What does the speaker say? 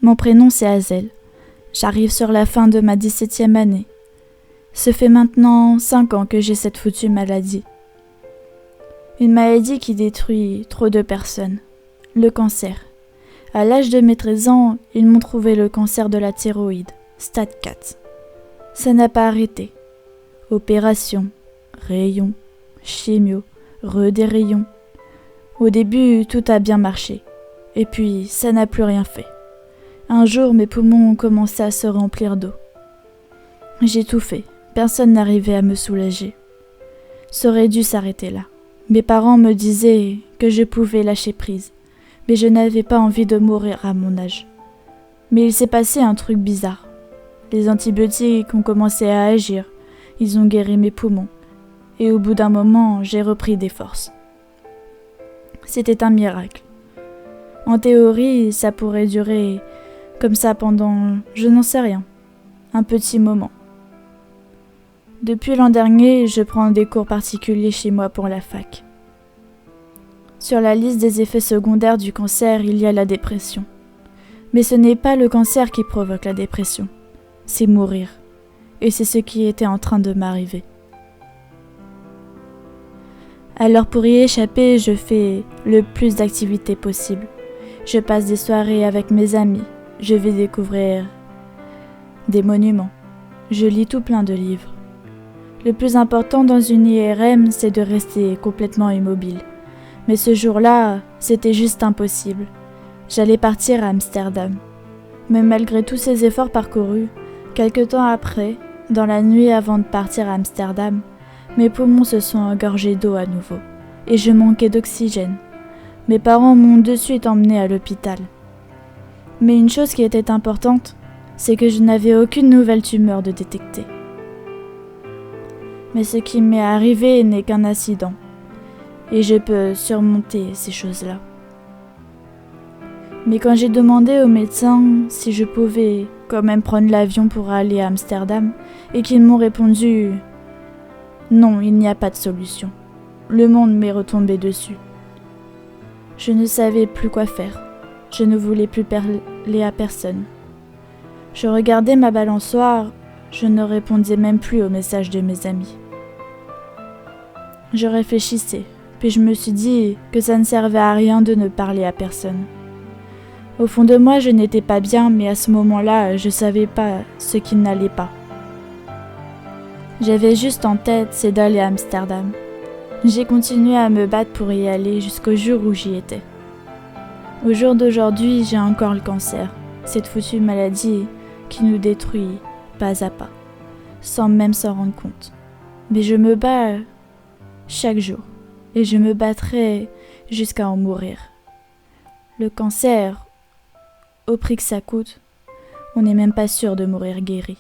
Mon prénom c'est Hazel. J'arrive sur la fin de ma 17e année. Ce fait maintenant 5 ans que j'ai cette foutue maladie. Une maladie qui détruit trop de personnes. Le cancer. À l'âge de mes 13 ans, ils m'ont trouvé le cancer de la thyroïde, stade 4. Ça n'a pas arrêté. Opération, rayons, chimio, des rayons. Au début, tout a bien marché. Et puis, ça n'a plus rien fait. Un jour, mes poumons ont commencé à se remplir d'eau. J'ai tout fait. Personne n'arrivait à me soulager. Ça aurait dû s'arrêter là. Mes parents me disaient que je pouvais lâcher prise, mais je n'avais pas envie de mourir à mon âge. Mais il s'est passé un truc bizarre. Les antibiotiques ont commencé à agir, ils ont guéri mes poumons, et au bout d'un moment, j'ai repris des forces. C'était un miracle. En théorie, ça pourrait durer comme ça pendant, je n'en sais rien, un petit moment. Depuis l'an dernier, je prends des cours particuliers chez moi pour la fac. Sur la liste des effets secondaires du cancer, il y a la dépression. Mais ce n'est pas le cancer qui provoque la dépression, c'est mourir. Et c'est ce qui était en train de m'arriver. Alors pour y échapper, je fais le plus d'activités possible. Je passe des soirées avec mes amis, je vais découvrir des monuments, je lis tout plein de livres. Le plus important dans une IRM, c'est de rester complètement immobile. Mais ce jour-là, c'était juste impossible. J'allais partir à Amsterdam. Mais malgré tous ces efforts parcourus, quelque temps après, dans la nuit avant de partir à Amsterdam, mes poumons se sont engorgés d'eau à nouveau, et je manquais d'oxygène. Mes parents m'ont de suite emmené à l'hôpital. Mais une chose qui était importante, c'est que je n'avais aucune nouvelle tumeur de détecter. Mais ce qui m'est arrivé n'est qu'un accident, et je peux surmonter ces choses-là. Mais quand j'ai demandé au médecin si je pouvais quand même prendre l'avion pour aller à Amsterdam, et qu'ils m'ont répondu « Non, il n'y a pas de solution », le monde m'est retombé dessus. Je ne savais plus quoi faire, je ne voulais plus parler à personne. Je regardais ma balançoire, je ne répondais même plus aux messages de mes amis. Je réfléchissais, puis je me suis dit que ça ne servait à rien de ne parler à personne. Au fond de moi, je n'étais pas bien, mais à ce moment-là, je savais pas ce qui n'allait pas. J'avais juste en tête, c'est d'aller à Amsterdam. J'ai continué à me battre pour y aller jusqu'au jour où j'y étais. Au jour d'aujourd'hui, j'ai encore le cancer, cette foutue maladie qui nous détruit pas à pas, sans même s'en rendre compte. Mais je me bats chaque jour, et je me battrai jusqu'à en mourir. Le cancer, au prix que ça coûte, on n'est même pas sûr de mourir guéri.